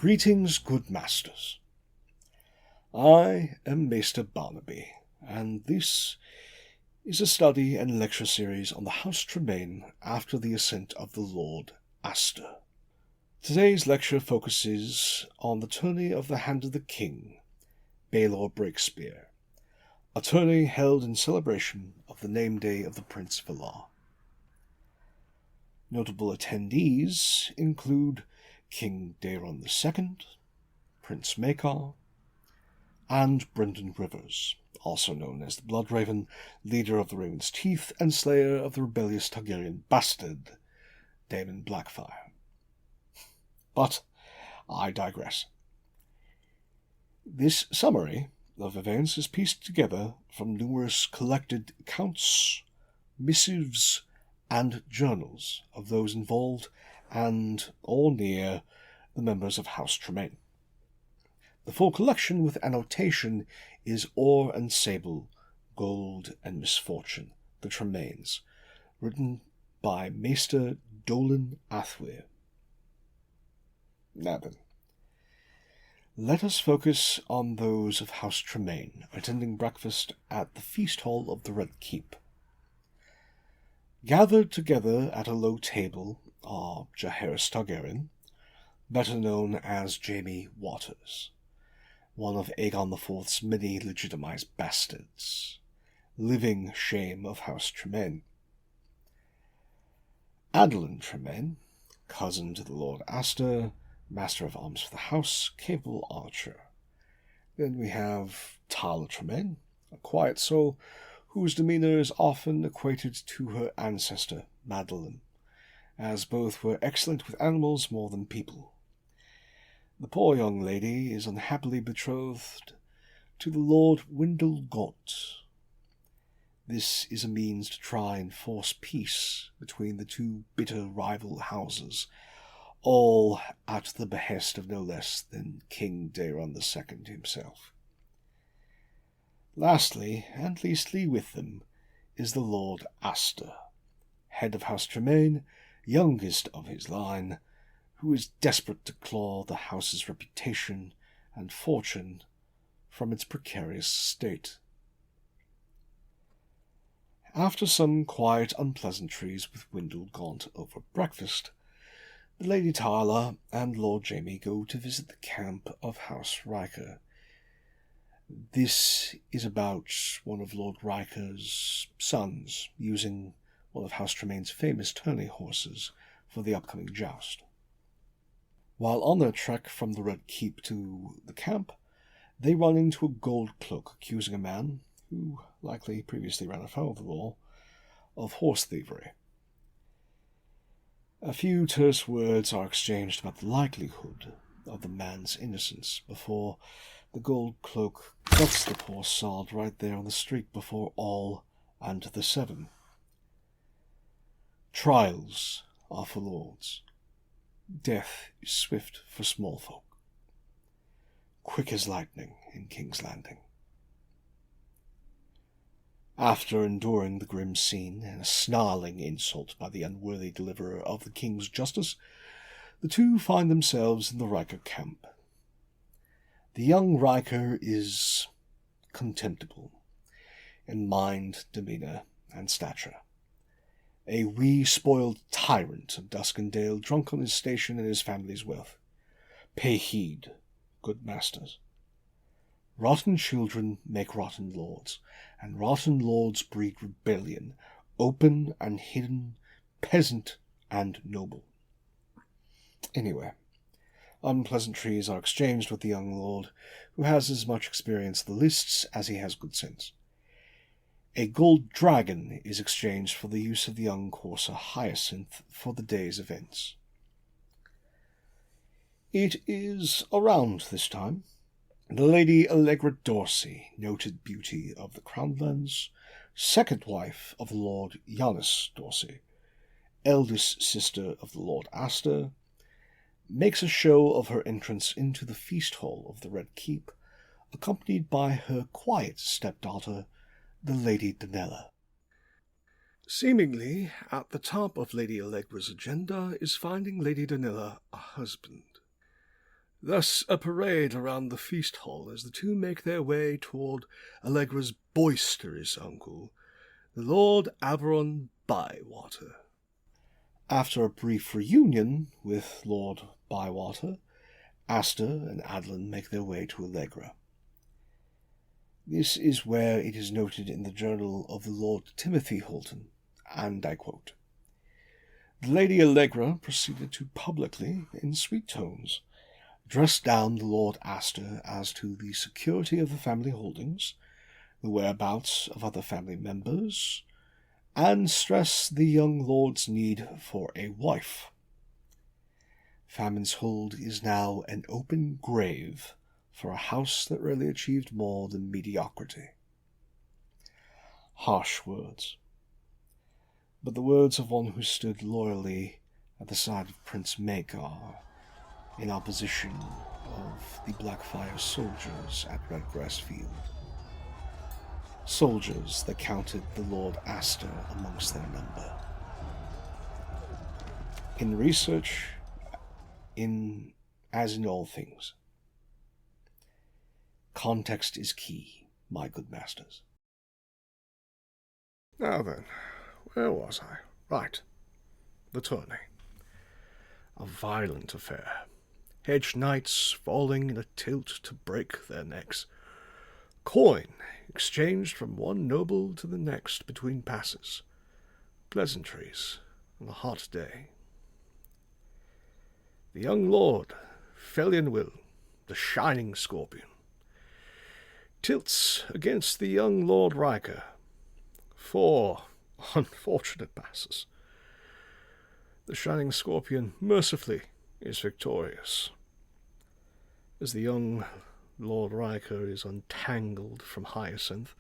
Greetings, good masters. I am Maester Barnaby, and this is a study and lecture series on the House Tremaine after the ascent of the Lord Maester. Today's lecture focuses on the tourney of the Hand of the King, Baelor Breakspear, a tourney held in celebration of the name day of the Prince Villar. Notable attendees include King Daeron II, Prince Maekar, and Brendan Rivers, also known as the Bloodraven, leader of the Raven's Teeth and slayer of the rebellious Targaryen bastard, Daemon Blackfire. But I digress. This summary of events is pieced together from numerous collected accounts, missives, and journals of those involved and or near the members of House Tremaine. The full collection with annotation is Ore and Sable, Gold and Misfortune, The Tremaines, written by Maester Dolan Athwyr. Now then, let us focus on those of House Tremaine attending breakfast at the feast hall of the Red Keep. Gathered together at a low table are Jaehaerys Targaryen, better known as Jaime Waters, one of Aegon IV's many legitimized bastards, living shame of House Tremaine. Adelyn Tremaine, cousin to the Lord Maester, Master of Arms for the House, capable archer. Then we have Tala Tremaine, a quiet soul whose demeanour is often equated to her ancestor, Madeline, as both were excellent with animals more than people. The poor young lady is unhappily betrothed to the Lord Windle Gaunt. This is a means to try and force peace between the two bitter rival houses, all at the behest of no less than King Daeron II himself. Lastly, and leastly with them, is the Lord Maester, head of House Tremaine, youngest of his line, who is desperate to claw the house's reputation and fortune from its precarious state. After some quiet unpleasantries with Windle Gaunt over breakfast, the Lady Tala and Lord Jaime go to visit the camp of House Riker. This is about one of Lord Riker's sons using one of House Tremaine's famous tourney horses for the upcoming joust. While on their trek from the Red Keep to the camp, they run into a gold cloak accusing a man, who likely previously ran afoul of the law, of horse thievery. A few terse words are exchanged about the likelihood of the man's innocence before the gold cloak cuts the poor sod right there on the street before all and the seven. Trials are for lords. Death is swift for small folk. Quick as lightning in King's Landing. After enduring the grim scene and a snarling insult by the unworthy deliverer of the king's justice, the two find themselves in the Riker camp. The young Riker is contemptible in mind, demeanour, and stature. A wee spoiled tyrant of Duskendale, drunk on his station and his family's wealth. Pay heed, good masters. Rotten children make rotten lords, and rotten lords breed rebellion, open and hidden, peasant and noble. Anyway, unpleasantries are exchanged with the young lord, who has as much experience of the lists as he has good sense. A gold dragon is exchanged for the use of the young courser Hyacinth for the day's events. It is around this time the Lady Allegra Dorsey, noted beauty of the Crownlands, second wife of the Lord Giannis Dorsey, eldest sister of the Lord Maester, makes a show of her entrance into the feast hall of the Red Keep, accompanied by her quiet stepdaughter, the Lady Danella. Seemingly, at the top of Lady Allegra's agenda is finding Lady Danella a husband. Thus a parade around the feast hall as the two make their way toward Allegra's boisterous uncle, the Lord Aberon Bywater. After a brief reunion with Lord Bywater, Aster and Adeline make their way to Allegra. This is where it is noted in the journal of the Lord Timothy Holton, and I quote, "The Lady Allegra proceeded to publicly, in sweet tones, dress down the Lord Aster as to the security of the family holdings, the whereabouts of other family members, and stress the young lord's need for a wife. Famine's Hold is now an open grave for a house that rarely achieved more than mediocrity." Harsh words, but the words of one who stood loyally at the side of Prince Maker in opposition of the Blackfire soldiers at Redgrass Field. Soldiers that counted the Lord Aster amongst their number. In research, as in all things, context is key, my good masters. Now then, where was I? Right. The tourney. A violent affair. Hedge knights falling in a tilt to break their necks. Coin exchanged from one noble to the next between passes. Pleasantries on a hot day. The young lord, Felion the shining scorpion, tilts against the young Lord Riker. 4 unfortunate passes. The shining scorpion mercifully is victorious, as the young Lord Riker is untangled from Hyacinth.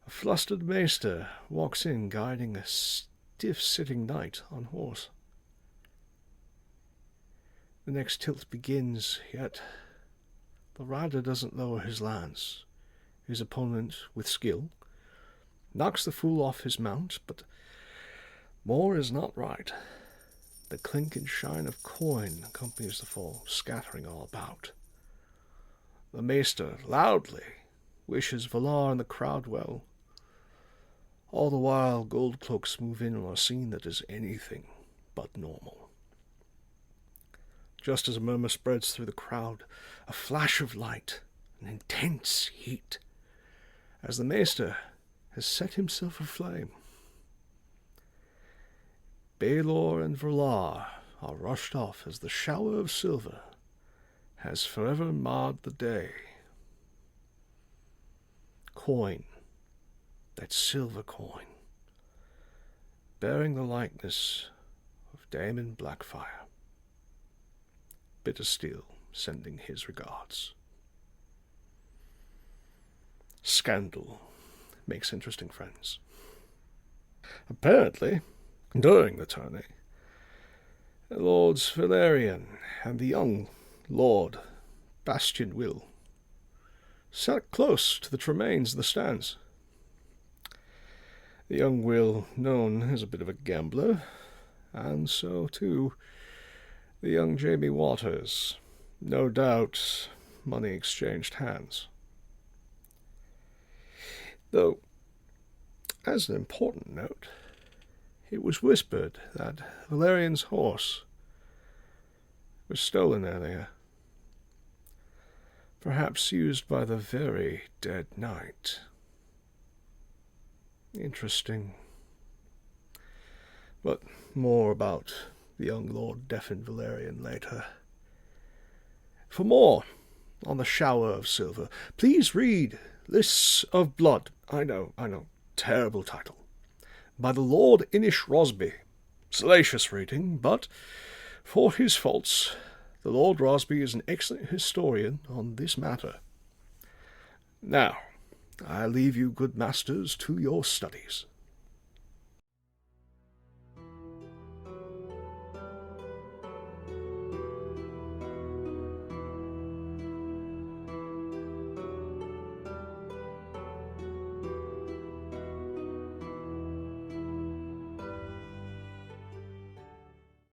A flustered Maester walks in guiding a stiff-sitting knight on horse. The next tilt begins, yet the rider doesn't lower his lance. His opponent, with skill, knocks the fool off his mount, but more is not right. The clink and shine of coin accompanies the fall, scattering all about. The Maester loudly wishes Valar and the crowd well. All the while, gold cloaks move in on a scene that is anything but normal. Just as a murmur spreads through the crowd, a flash of light, an intense heat, as the Maester has set himself aflame. Baelor and Valar are rushed off as the shower of silver has forever marred the day. Coin, that silver coin, bearing the likeness of Daemon Blackfire. Bittersteel sending his regards. Scandal makes interesting friends. Apparently, during the tourney, Lords Valerian and the young Lord Bastion Will sat close to the Tremaines of the stands. The young Will, known as a bit of a gambler, and so, too, the young Jamie Waters. No doubt money exchanged hands. Though, as an important note, it was whispered that Valerian's horse was stolen earlier, perhaps used by the very dead knight. Interesting. But more about the young Lord Defin Valerian later. For more on the shower of silver, please read Lists of Blood. I know, terrible title. By the Lord Inish Rosby. Salacious reading, but for his faults, the Lord Rosby is an excellent historian on this matter. Now, I leave you, good masters, to your studies.